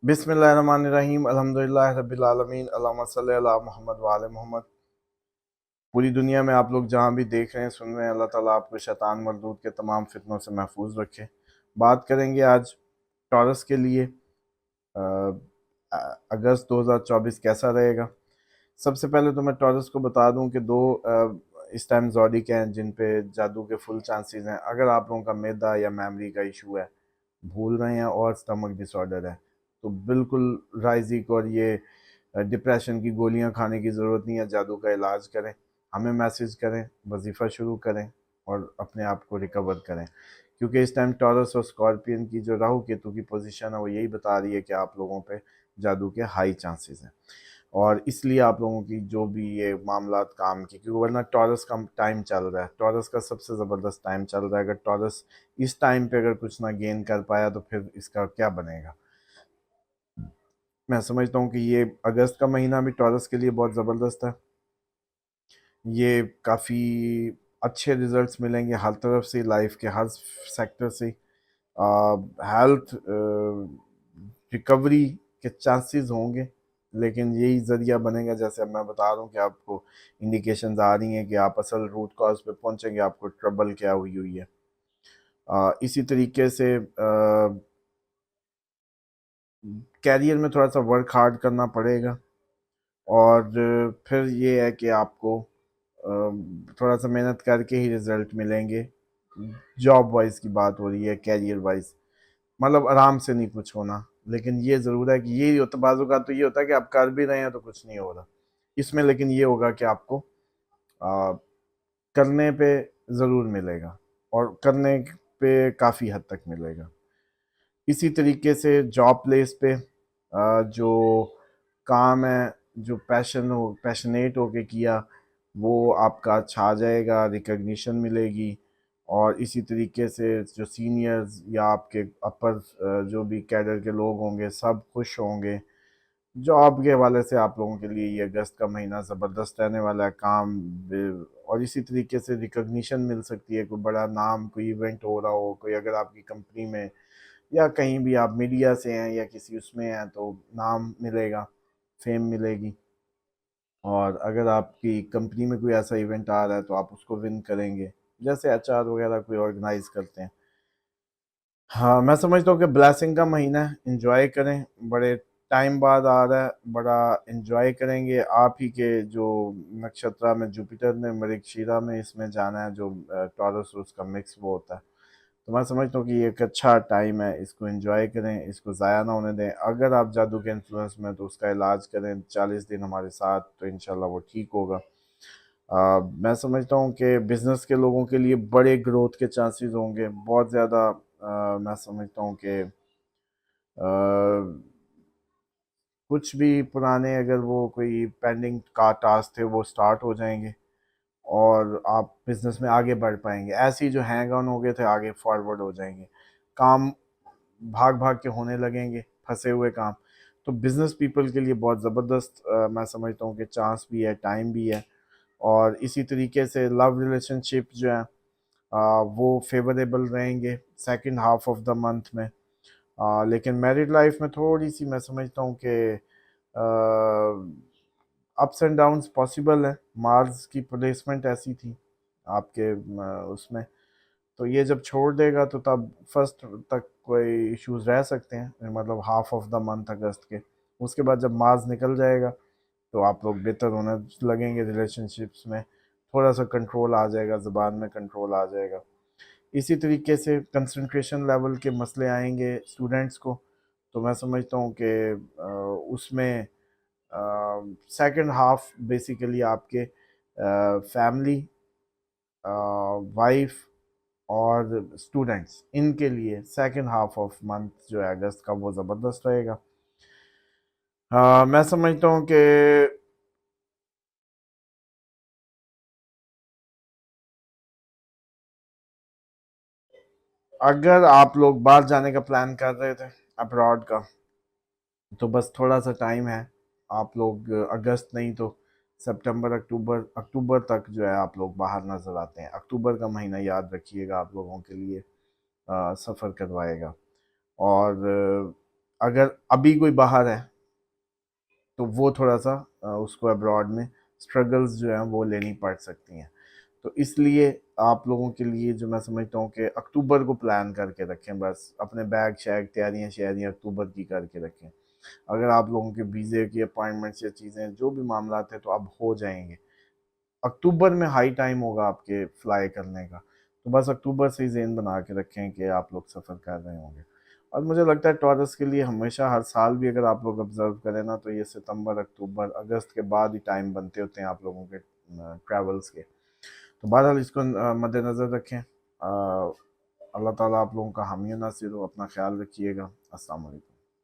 बिस्मिल्लाहिर्रहमानिर्रहीम अल्हम्दुलिल्लाह रब्बिल आलमीन अल्लाहुम्मा सल्लि अला मोहम्मद व आले मोहम्मद। पूरी दुनिया में आप लोग जहाँ भी देख रहे हैं सुन रहे हैं, अल्लाह ताला आपको शैतान मरदूद के तमाम फितनों से महफूज रखे। बात करेंगे आज टॉरस के लिए अगस्त 2024 कैसा रहेगा। सबसे पहले तो मैं टॉरस को बता दूं कि दो इस टाइम ज़ोडिक हैं जिन पे जादू के फुल चांसेस हैं। अगर आप लोगों का मैदा या मेमोरी का इशू है, भूल रहे हैं, और स्टमक डिसऑर्डर है, तो बिल्कुल राइजिक और ये डिप्रेशन की गोलियां खाने की ज़रूरत नहीं है, जादू का इलाज करें, हमें मैसेज करें, वजीफ़ा शुरू करें और अपने आप को रिकवर करें। क्योंकि इस टाइम टॉरस और स्कॉर्पियन की जो राहु केतु की पोजीशन है वो यही बता रही है कि आप लोगों पे जादू के हाई चांसेस हैं। और इसलिए आप लोगों की जो भी ये मामलात काम की, क्योंकि वरना टॉरस का टाइम चल रहा है, टॉरस का सबसे ज़बरदस्त टाइम चल रहा है। अगर टॉरस इस टाइम पे अगर कुछ ना गेन कर पाया तो फिर इसका क्या बनेगा। मैं समझता हूँ कि ये अगस्त का महीना भी टॉरस के लिए बहुत ज़बरदस्त है। ये काफ़ी अच्छे रिजल्ट्स मिलेंगे हर तरफ से, लाइफ के हर सेक्टर से। हेल्थ रिकवरी के चांसेस होंगे, लेकिन यही ज़रिया बनेगा। जैसे अब मैं बता रहा हूँ कि आपको इंडिकेशंस आ रही हैं कि आप असल रूट कॉज पे पहुँचेंगे, आपको ट्रबल क्या हुई हुई है। इसी तरीके से कैरियर में थोड़ा सा वर्क हार्ड करना पड़ेगा। और फिर ये है कि आपको थोड़ा सा मेहनत करके ही रिजल्ट मिलेंगे। जॉब वाइज की बात हो रही है, कैरियर वाइज मतलब आराम से नहीं कुछ होना, लेकिन ये ज़रूर है कि ये होता, बाजू का तो ये होता है कि आप कर भी रहे हैं तो कुछ नहीं हो रहा इसमें, लेकिन ये होगा कि आपको आ, करने पे ज़रूर मिलेगा, और करने पे काफ़ी हद तक मिलेगा। इसी तरीके से जॉब प्लेस पे जो काम है, जो पैशनेट होके किया, वो आपका छा जाएगा, रिकग्निशन मिलेगी। और इसी तरीके से जो सीनियर्स या आपके अपर जो भी कैडर के लोग होंगे सब खुश होंगे। जॉब के हवाले से आप लोगों के लिए ये अगस्त का महीना ज़बरदस्त रहने वाला है। और इसी तरीके से रिकग्निशन मिल सकती है, कोई बड़ा नाम, कोई इवेंट हो रहा हो, कोई अगर आपकी कंपनी में या कहीं भी आप मीडिया से हैं या किसी उसमें हैं तो नाम मिलेगा, फेम मिलेगी। और अगर आपकी कंपनी में कोई ऐसा इवेंट आ रहा है तो आप उसको विन करेंगे, जैसे एचआर वगैरह कोई ऑर्गेनाइज करते हैं। हाँ, मैं समझता हूँ कि ब्लेसिंग का महीना है, इंजॉय करें। बड़े टाइम बाद आ रहा है, बड़ा इंजॉय करेंगे। आप ही के जो नक्षत्र में जुपिटर ने मृगशिरा में इसमें जाना है, जो टॉरस उसका मिक्स वो होता है। तो मैं समझता हूँ कि ये एक अच्छा टाइम है, इसको एंजॉय करें, इसको ज़ाया ना होने दें। अगर आप जादू के इन्फ्लुएंस में तो उसका इलाज करें 40 दिन हमारे साथ, तो इंशाल्लाह वो ठीक होगा। मैं समझता हूँ कि बिज़नेस के लोगों के लिए बड़े ग्रोथ के चांसेस होंगे बहुत ज़्यादा। मैं समझता हूँ कि कुछ भी पुराने अगर वो कोई पेंडिंग का टास्क थे वो स्टार्ट हो जाएंगे और आप बिज़नेस में आगे बढ़ पाएंगे। ऐसे ही जो हैंग ऑन हो गए थे आगे फॉरवर्ड हो जाएंगे, काम भाग भाग के होने लगेंगे, फंसे हुए काम। तो बिज़नेस पीपल के लिए बहुत ज़बरदस्त मैं समझता हूँ कि चांस भी है, टाइम भी है। और इसी तरीके से लव रिलेशनशिप जो है वो फेवरेबल रहेंगे second half of the month में। लेकिन मैरिड लाइफ में थोड़ी सी मैं समझता हूँ कि अप्स एंड डाउन्स पॉसिबल है। मार्स की प्लेसमेंट ऐसी थी आपके उसमें, तो ये जब छोड़ देगा तो तब फर्स्ट तक कोई इश्यूज रह सकते हैं, मतलब हाफ ऑफ द मंथ अगस्त के। उसके बाद जब मार्स निकल जाएगा तो आप लोग बेहतर होने लगेंगे रिलेशनशिप्स में, थोड़ा सा कंट्रोल आ जाएगा, ज़बान में कंट्रोल आ जाएगा। इसी तरीके से कंसंट्रेशन लेवल के मसले आएंगे स्टूडेंट्स को। तो मैं समझता हूँ कि उसमें सेकंड हाफ बेसिकली आपके फैमिली, वाइफ और स्टूडेंट्स, इनके लिए सेकंड हाफ ऑफ मंथ जो है अगस्त का वो ज़बरदस्त रहेगा। मैं समझता हूँ कि अगर आप लोग बाहर जाने का प्लान कर रहे थे अब्रॉड का, तो बस थोड़ा सा टाइम है। आप लोग अगस्त नहीं तो सितंबर अक्टूबर अक्टूबर तक जो है आप लोग बाहर नज़र आते हैं। अक्टूबर का महीना याद रखिएगा, आप लोगों के लिए सफ़र करवाएगा। और अगर अभी कोई बाहर है तो वो थोड़ा सा उसको अब्रॉड में स्ट्रगल्स जो हैं वो लेनी पड़ सकती हैं। तो इसलिए आप लोगों के लिए जो मैं समझता हूँ कि अक्टूबर को प्लान करके रखें, बस अपने बैग शैग तैयारियाँ शैयारियाँ अक्टूबर की करके रखें। अगर आप लोगों के वीज़े की अपॉइंटमेंट्स या चीज़ें जो भी मामला थे तो अब हो जाएंगे। अक्टूबर में हाई टाइम होगा आपके फ्लाई करने का, तो बस अक्टूबर से ही ज़हन बना के रखें कि आप लोग सफ़र कर रहे होंगे। और मुझे लगता है टॉरस के लिए हमेशा हर साल भी अगर आप लोग ऑब्ज़र्व करें ना तो ये सितंबर, अक्टूबर, अगस्त के बाद ही टाइम बनते होते हैं आप लोगों के ट्रैवल्स के। तो बहरहाल इसको मद्देनज़र रखें। अल्लाह ताला आप लोगों का हामी नासिर हो। अपना ख्याल रखिएगा। अस्सलाम वालेकुम।